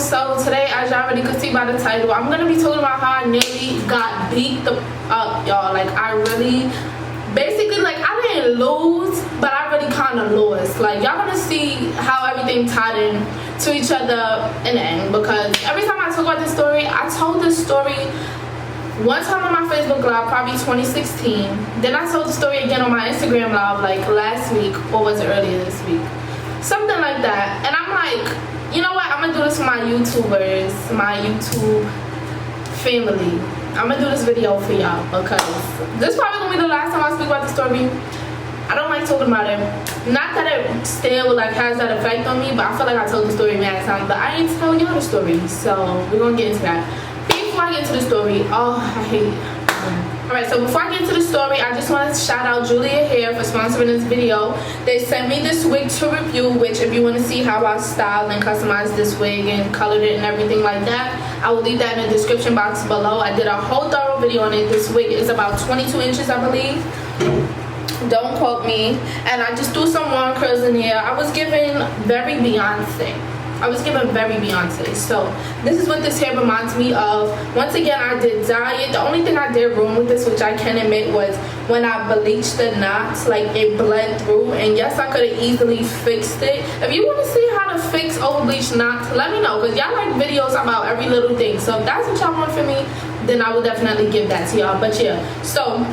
So today, as y'all already could see by the title, I'm gonna be talking about how I nearly got beat the up, y'all. Like I really, basically, like I didn't lose, but I really kind of lost. Like y'all gonna see how everything tied in to each other in the end, because every time I talk about this story, I told this story one time on my Facebook live, probably 2016. Then I told the story again on my Instagram live, like last week, or was it earlier this week? Something like that. And I'm like, you know what? I'm gonna do this for my YouTubers, my YouTube family. I'm gonna do this video for y'all because this is probably gonna be the last time I speak about the story. I don't like talking about it. Not that it still like has that effect on me, but I feel like I told the story many times, but I ain't tell y'all the story. So we're gonna get into that. Before I get into the story, oh, I hate it. Alright, so before I get into the story, I just want to shout out Julia Hair for sponsoring this video. They sent me this wig to review, which if you want to see how I styled and customized this wig and colored it and everything like that, I will leave that in the description box below. I did a whole thorough video on it. This wig is about 22 inches, I believe. Don't quote me. And I just threw some long curls in here. I was giving very Beyonce. So this is what this hair reminds me of. Once again, I did dye it. The only thing I did wrong with this, which I can admit, was when I bleached the knots, like it bled through. And yes, I could have easily fixed it. If you want to see how to fix over bleached knots, let me know, because y'all like videos about every little thing. So if that's what y'all want from me, then I will definitely give that to y'all. But yeah, so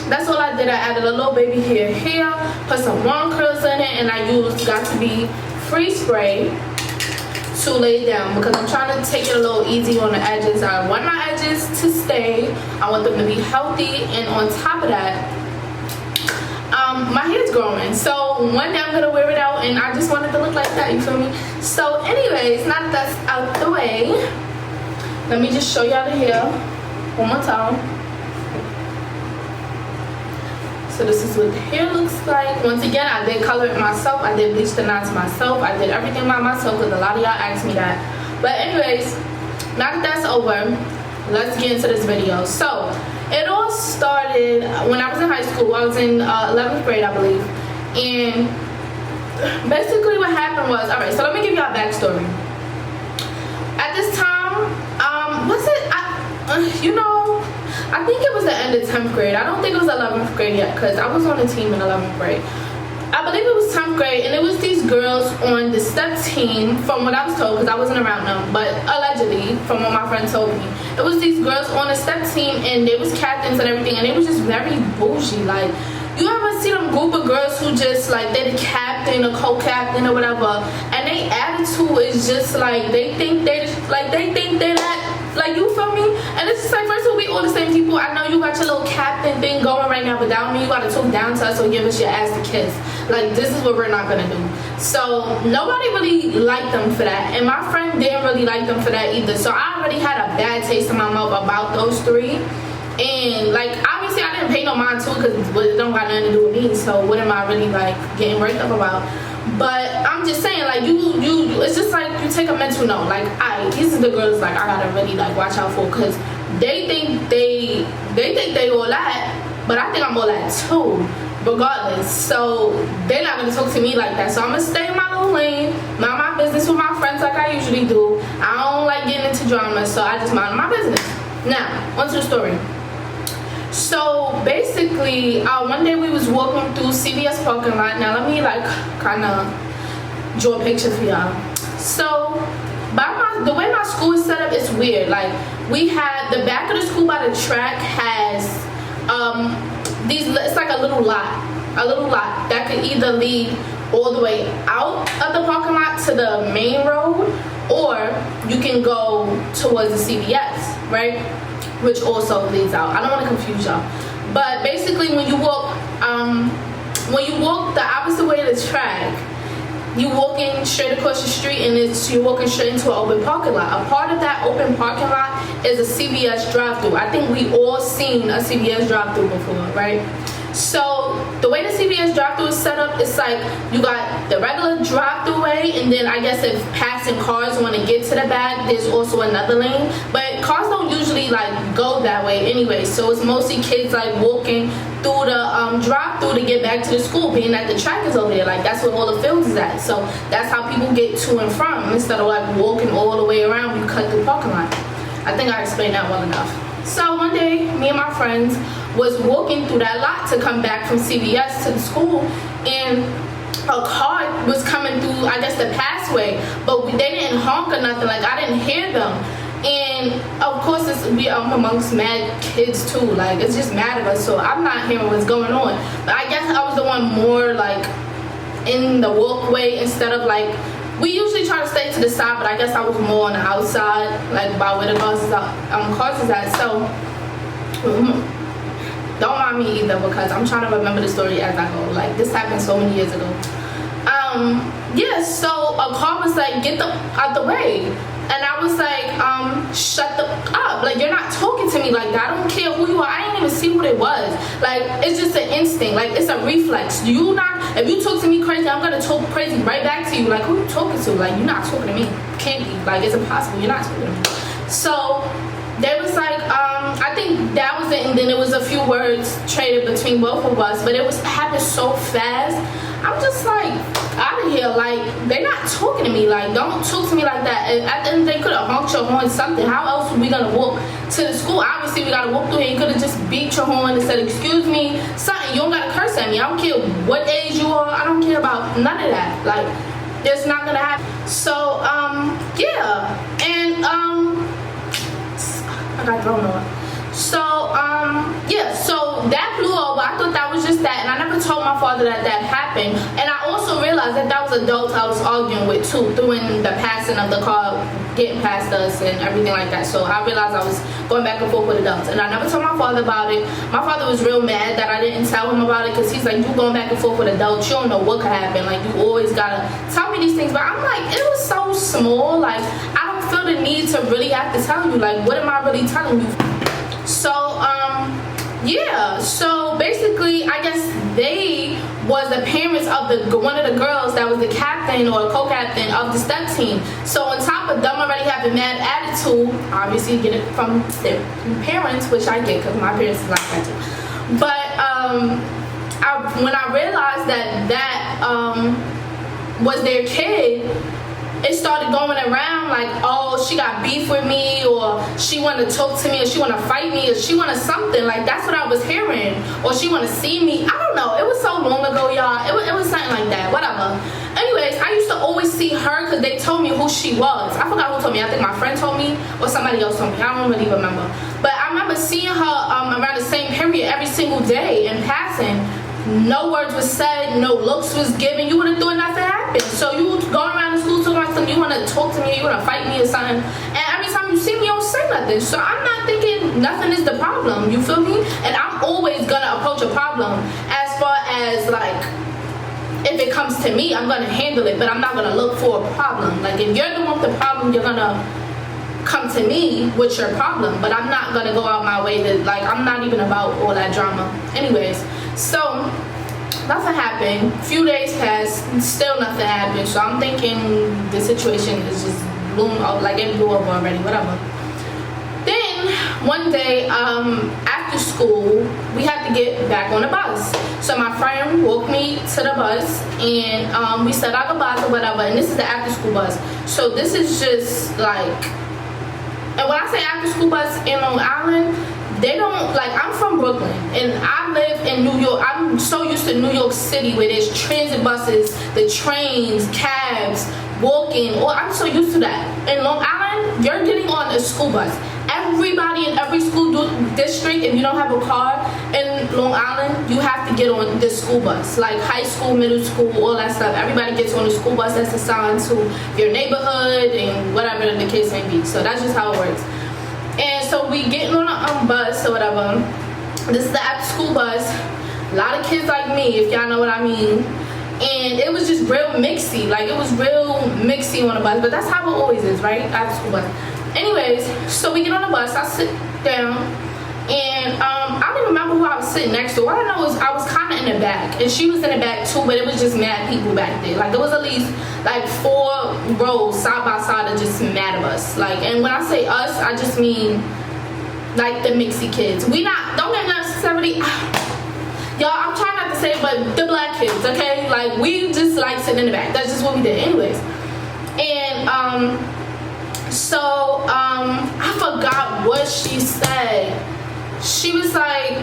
that's all I did. I added a little baby hair here, put some long curls in it, and I used Got To Be Free Spray to lay down because I'm trying to take it a little easy on the edges. I want my edges to stay. I want them to be healthy, and on top of that, my hair's growing. So one day I'm gonna wear it out, and I just want it to look like that. You feel me? So, anyways, now that that's out the way, let me just show y'all the hair one more time. So this is what the hair looks like. Once again, I did color it myself. I did bleach the knots myself. I did everything by myself because a lot of y'all asked me that. But anyways, now that that's over, let's get into this video. So it all started when I was in high school. I was in 11th grade, I believe. And basically what happened was, all right, so let me give y'all a backstory. At this time, I think it was the end of 10th grade. I don't think it was 11th grade yet because I was on a team in 11th grade. I believe it was 10th grade, and it was these girls on the step team, from what I was told, because I wasn't around them, but allegedly, from what my friend told me, it was these girls on the step team, and they was captains and everything, and they was just very bougie. Like, you ever see them group of girls who just, like, they're the captain or co-captain or whatever, and their attitude is just, like, they think they're that, like, you feel me? And it's just like, first of all, we all the same people. I know you got your little captain thing going right now, but down me, you gotta talk down to us or give us your ass to kiss. Like, this is what we're not gonna do. So nobody really liked them for that, and my friend didn't really like them for that either. So I already had a bad taste in my mouth about those three. And like, obviously I didn't pay no mind to it because it don't got nothing to do with me. So what am I really like getting worked up about? But I'm just saying, like, it's just like you take a mental note. Like, these are the girls like I gotta really like watch out for, because they think they all that, but I think I'm all that too, regardless. So they're not gonna talk to me like that. So I'm gonna stay in my little lane, mind my business with my friends like I usually do. I don't like getting into drama, so I just mind my business. Now, onto the story. So basically, one day we was walking through CVS parking lot. Now let me like kind of draw a picture for y'all. So the way my school is set up, it's weird. Like, we had the back of the school by the track has it's like a little lot that could either lead all the way out of the parking lot to the main road, or you can go towards the CVS, right? Which also leads out. I don't want to confuse y'all, but basically when you walk the opposite way of the track, you walking straight across the street, and you're walking straight into an open parking lot. A part of that open parking lot is a CVS drive-through. I think we all seen a CVS drive-through before, right? So the the way the CVS drive-thru is set up, it's like you got the regular drive-thru way, and then I guess if passing cars want to get to the back, there's also another lane. But cars don't usually like go that way anyway, so it's mostly kids like walking through the drive-thru to get back to the school, being that the track is over there. Like that's where all the fields is at. So that's how people get to and from, instead of like walking all the way around. You cut through parking lot. I think I explained that well enough. So one day, me and my friends was walking through that lot to come back from CVS to the school, and a car was coming through, I guess, the passway, but they didn't honk or nothing. Like I didn't hear them. And of course we amongst mad kids too, like it's just mad of us, so I'm not hearing what's going on. But I guess I was the one more like in the walkway, instead of like, we usually try to stay to the side, but I guess I was more on the outside, like by where the cars is at. So don't mind me either, because I'm trying to remember the story as I go. Like this happened so many years ago. Yeah, so a car was like, get out the way. And I was like, shut the up. Like, you're not talking to me like that. I don't care who you are. I didn't even see what it was. Like, it's just an instinct. Like, it's a reflex. If you talk to me crazy, I'm going to talk crazy right back to you. Like, who you talking to? Like, you're not talking to me. Can't be. Like, it's impossible. You're not talking to me. So they was like, I think that was it. And then it was a few words traded between both of us. But it happened so fast. I'm just like, out of here. Like, they're not talking to me. Like, don't talk to me like that. And at the end, they could have honked your horn, something. How else were we gonna walk to the school? Obviously, we gotta walk through here. You could have just beat your horn and said, excuse me, something. You don't gotta curse at me. I don't care what age you are. I don't care about none of that. Like, it's not gonna happen. So, yeah. And, I got thrown on. So, yeah, so that blew over. I thought that was just that, and I never told my father that happened. And I also realized that was adults I was arguing with too, doing the passing of the car, getting past us and everything like that. So I realized I was going back and forth with adults, and I never told my father about it. My father was real mad that I didn't tell him about it, because he's like, you going back and forth with adults, you don't know what could happen. Like, you always gotta tell me these things. But I'm like, it was so small. Like, I don't feel the need to really have to tell you. Like, what am I really telling you? So, yeah, so basically, I guess they was the parents of one of the girls that was the captain or co-captain of the step team. So on top of them already having mad attitude, obviously get it from their parents, which I get, because my parents is like that too. But when I realized that was their kid, it started going around like, oh, she got beef with me, or she want to talk to me, or she want to fight me, or she want to something. Like, that's what I was hearing. Or she want to see me. I don't know. It was so long ago, y'all. It was something like that. Whatever. Anyways, I used to always see her because they told me who she was. I forgot who told me. I think my friend told me, or somebody else told me. I don't really remember. But I remember seeing her around the same period every single day in passing. No words was said, no looks was given. You would have thought nothing happened. So you going around the school talking about something, you want to talk to me, you want to fight me or something, and every time you see me, you don't say nothing. So I'm not thinking nothing is the problem, you feel me? And I'm always gonna approach a problem as far as like, if it comes to me, I'm gonna handle it, but I'm not gonna look for a problem. Like, if you're the one with the problem, you're gonna come to me with your problem, but I'm not gonna go out my way to, like, I'm not even about all that drama. Anyways, so nothing happened. Few days passed, still nothing happened. So I'm thinking the situation is just blown up, like it blew up already, whatever. Then one day after school, we had to get back on the bus. So my friend walked me to the bus, and we said our goodbyes or whatever. And this is the after school bus. So this is just like, and when I say after school bus in Long Island, they don't, like, I'm from Brooklyn and I live in New York. I'm so used to New York City where there's transit buses, the trains, cabs, walking. Or I'm so used to that. In Long Island, you're getting on a school bus. Everybody in every school district, if you don't have a car in Long Island, you have to get on the school bus. Like high school, middle school, all that stuff. Everybody gets on the school bus that's assigned to your neighborhood and whatever the case may be. So that's just how it works. And so we getting on a bus or whatever. This is the after school bus. A lot of kids like me, if y'all know what I mean. And it was just real mixy. Like, it was real mixy on the bus. But that's how it always is, right? After school bus. Anyways, so we get on the bus. I sit down. And I don't even remember who I was sitting next to. What I know is I was kind of in the back, and she was in the back too, but it was just mad people back there. Like, there was at least like 4 rows side by side of just mad of us. Like, and when I say us, I just mean like the mixy kids. We not, don't get necessarily, y'all, I'm trying not to say it, but the black kids, okay? Like, we just like sitting in the back. That's just what we did anyways. And I forgot what she said. She was like,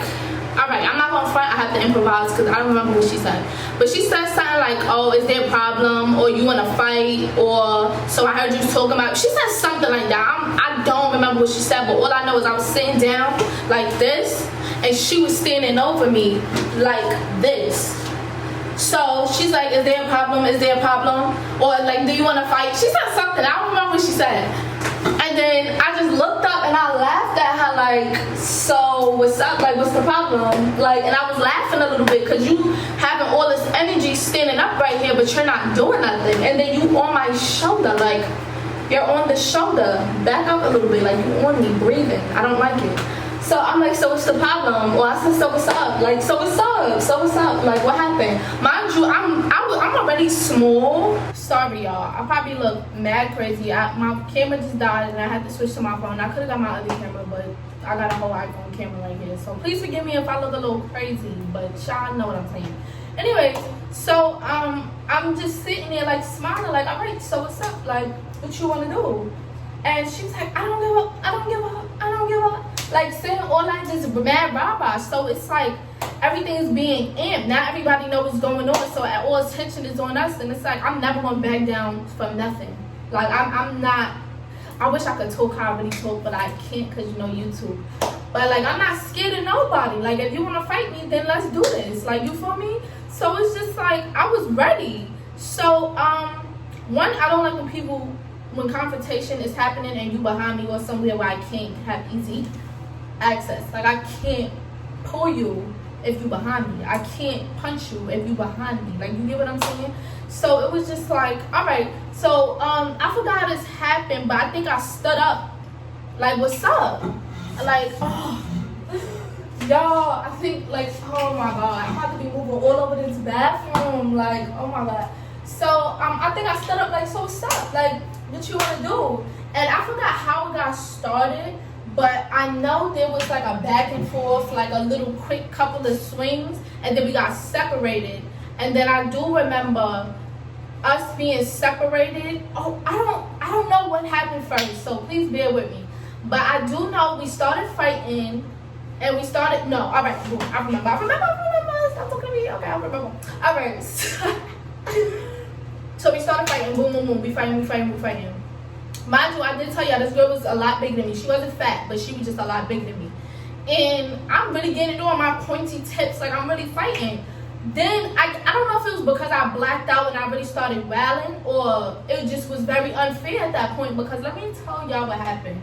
all right, I'm not gonna front, I have to improvise because I don't remember what she said. But she said something like, oh, is there a problem, or you wanna fight, or so I heard you talking about. She said something like that. I don't remember what she said, but all I know is I was sitting down like this, and she was standing over me like this. So she's like, is there a problem? Is there a problem? Or like, do you wanna fight? She said something, I don't remember what she said. And then I just looked up and I laughed at her like, so what's up? Like, what's the problem? Like, and I was laughing a little bit because you having all this energy standing up right here, but you're not doing nothing. And then you on my shoulder, like, you're on the shoulder. Back up a little bit, like you on me, breathing. I don't like it. So I'm like, so what's the problem? Well, I said, so what's up? Like, so what's up? So what's up? Like, what happened? Mind you, I'm already small. Sorry, y'all. I probably look mad crazy. My camera just died, and I had to switch to my phone. I could have got my other camera, but I got a whole iPhone camera right here. So please forgive me if I look a little crazy, but y'all know what I'm saying. Anyways, so I'm just sitting there like smiling, like, all right, so what's up? Like, what you want to do? And she's like, I don't give up. I don't give up. I don't give up. Like, saying all that just mad rah-rah. So it's like everything is being amped. Now everybody knows what's going on, so all attention is on us. And it's like, I'm never gonna back down from nothing. Like, I'm not, I wish I could talk how I really talk, but I can't because, you know, YouTube. But like, I'm not scared of nobody. Like, if you want to fight me, then let's do this. Like, you feel me? So it's just like, I was ready. So one, I don't like when confrontation is happening and you behind me or somewhere where I can't have easy access. Like, I can't pull you if you behind me. I can't punch you if you behind me. Like, you get what I'm saying? So it was just like, all right. So I forgot how this happened, but I think I stood up. Like, what's up? Like, oh, y'all, I think, like, oh my God, I'm about to be moving all over this bathroom. Like, oh my God. So I think I stood up like, so what's up? Like, what you want to do? And I forgot how it got started, but I know there was like a back and forth, like a little quick couple of swings, and then we got separated. And then I do remember us being separated. Oh, I don't know what happened first, so please bear with me. But I do know we started fighting, and we started, no, all right, boom, I remember, stop talking to me, okay, I remember. All right, so we started fighting, boom, boom, boom, we fighting. Mind you, I did tell y'all this girl was a lot bigger than me. She wasn't fat, but she was just a lot bigger than me. And I'm really getting on my pointy tips, like I'm really fighting. Then, I don't know if it was because I blacked out and I really started wailing, or it just was very unfair at that point, because let me tell y'all what happened.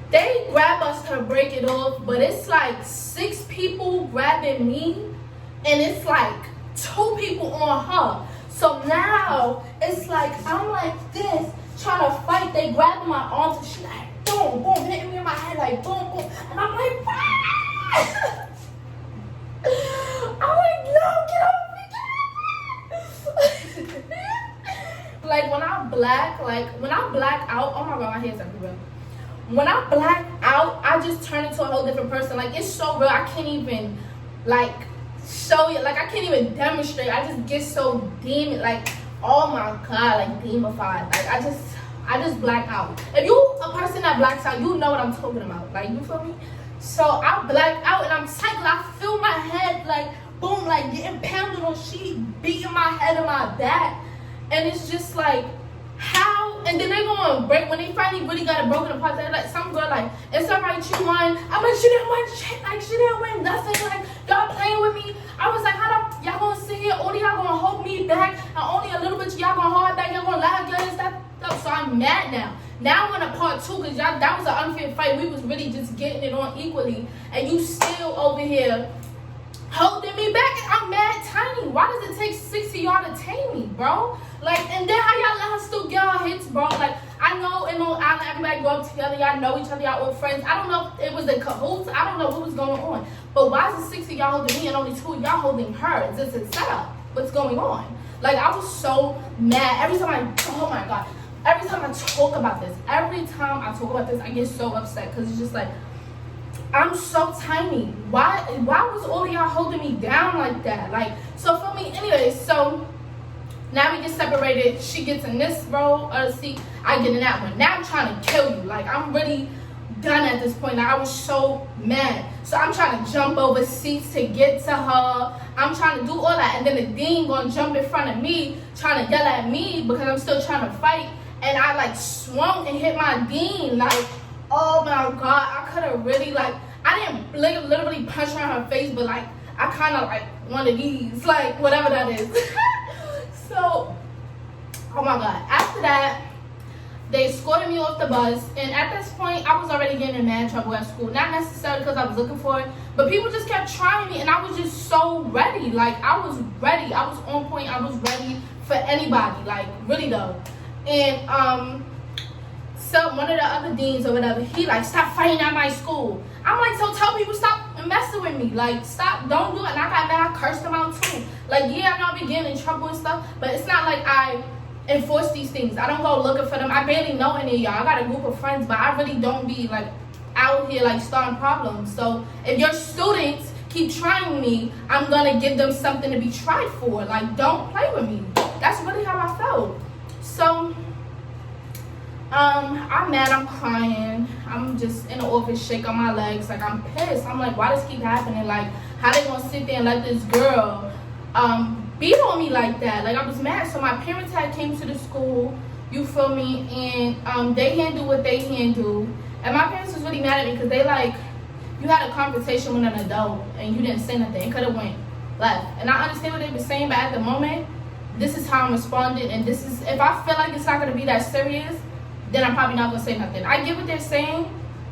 They grab us to break it off, but it's like 6 people grabbing me, and it's like 2 people on her. So now, it's like, I'm like this, trying to fight. They grabbing my arms, and she like, boom, boom, hitting me in my head, like, boom, boom. And I'm like, ah! I'm like, no, get off me, get off me. Like, when I black out, oh my God, my hair's everywhere. When I black out, I just turn into a whole different person. Like, it's so real, I can't even, like, show you. Like, I can't even demonstrate. I just get so demon, like, oh my God, like, demonified. Like, I just black out. If you a person that blacks out, you know what I'm talking about. Like, you feel me? So I black out and I'm cycling. I feel my head, like, boom, like, getting pounded on sheet, beating my head and my back. And it's just like, how? And then they gonna break, when they finally really got it broken apart, they're like, some girl like, it's alright, you won. I'm like, she didn't win shit. Like, she didn't win nothing. Like, y'all playing with me. I was like, how the, y'all gonna sit here, only y'all gonna hold me back, and only a little bit y'all gonna hold back, y'all gonna laugh, guys, that. So I'm mad now. Now I'm in a part 2, because y'all, that was an unfair fight. We was really just getting it on equally, and you still over here holding me back. I'm mad tiny. Why does it take 6 of y'all to tame me, bro? Like, and then how y'all let her still get her hits, bro? Like, I I know in Long Island everybody grew up together, y'all know each other, y'all old friends. I don't know if it was in cahoots, I don't know what was going on. But why is it 6 of y'all holding me and only 2 of y'all holding her? Is this a setup? What's going on? Like, I was so mad. Every time oh my God. Every time I talk about this, I get so upset because it's just like, I'm so tiny. Why was all of y'all holding me down like that? Like, so for me, anyways, so now we get separated. She gets in this row of the seat, I get in that one. Now I'm trying to kill you. Like, I'm really done at this point. Like, I was so mad. So I'm trying to jump over seats to get to her. I'm trying to do all that. And then the dean gonna jump in front of me, trying to yell at me because I'm still trying to fight. And I like swung and hit my dean. Like, oh my God, I could have really like, I didn't literally punch her in her face, but like, I kind of like one of these, like whatever that is. So, oh my God. After that, they escorted me off the bus. And at this point, I was already getting in mad trouble at school. Not necessarily because I was looking for it, but people just kept trying me. And I was just so ready. Like, I was ready. I was on point. I was ready for anybody. Like, really though. And so one of the other deans or whatever, he like, stop fighting at my school. I'm like, so tell people stop messing with me. Like, stop, don't do it. And I got mad, I cursed them out too. Like, yeah, I know I be getting in trouble and stuff, but it's not like I enforce these things. I don't go looking for them. I barely know any of y'all. I got a group of friends, but I really don't be like out here like starting problems. So if your students keep trying me, I'm gonna give them something to be tried for. Like, don't play with me. That's really how I felt. So I'm mad, I'm crying, I'm just in the office shaking my legs, like I'm pissed. I'm like, why does this keep happening? Like, how they gonna sit there and let this girl beat on me like that? Like, I was mad. So my parents had came to the school, you feel me, and they handled what they handled. And my parents was really mad at me because they like, you had a conversation with an adult and you didn't say nothing. It could have went left. And I understand what they were saying, but at the moment, this is how I'm responding, and this is, if I feel like it's not gonna be that serious, then I'm probably not gonna say nothing. I get what they're saying,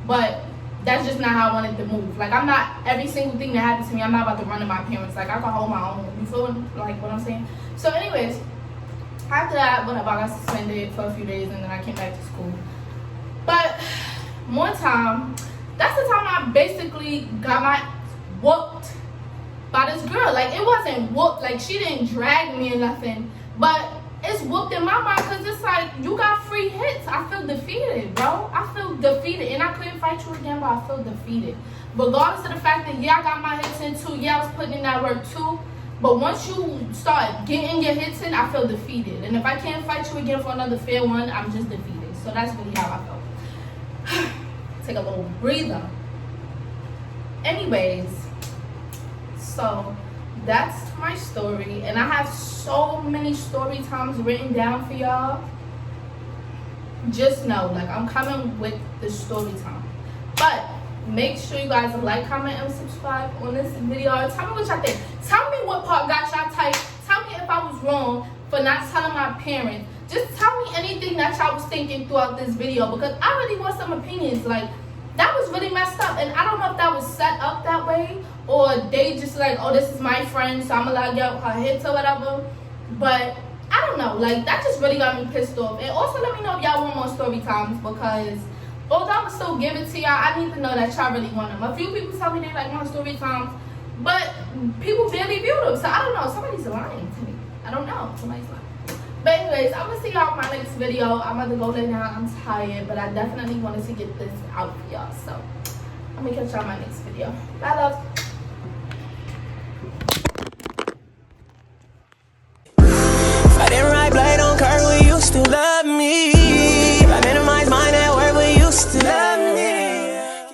but that's just not how I wanted to move. Like, I'm not, every single thing that happens to me, I'm not about to run to my parents. Like, I can hold my own. You feel like what I'm saying? So anyways, after that, whatever, I got suspended for a few days and then I came back to school. But one time, that's the time I basically got my whooped by this girl. Like, it wasn't whooped, like she didn't drag me or nothing, but it's whooped in my mind because it's like, you got free hits. I feel defeated, bro. I feel defeated, and I couldn't fight you again, but I feel defeated. Regardless of the fact that, yeah, I got my hits in too, yeah, I was putting in that work too, but once you start getting your hits in, I feel defeated. And if I can't fight you again for another fair one, I'm just defeated. So that's really how I felt. Take a little breather. Anyways, so that's my story, and I have so many story times written down for y'all. Just know, like, I'm coming with the story time. But make sure you guys like, comment, and subscribe on this video. Tell me what y'all think. Tell me what part got y'all tight. Tell me if I was wrong for not telling my parents. Just tell me anything that y'all was thinking throughout this video, because I really want some opinions. Like, that was really messed up, and I don't know if that was set up that way, or they just like, oh, this is my friend, so I'm gonna get her hits or whatever. But I don't know, like, that just really got me pissed off. And also let me know if y'all want more story times, because although I'm still give it to y'all, I need to know that y'all really want them. A few people tell me they like more story times, but people barely view them, so I don't know. Somebody's lying to me. I don't know. Somebody's lying. But anyways, I'm gonna see y'all in my next video. I'm about to go lay down. I'm tired, but I definitely wanted to get this out for y'all. So I'm gonna catch y'all in my next video. Bye, love.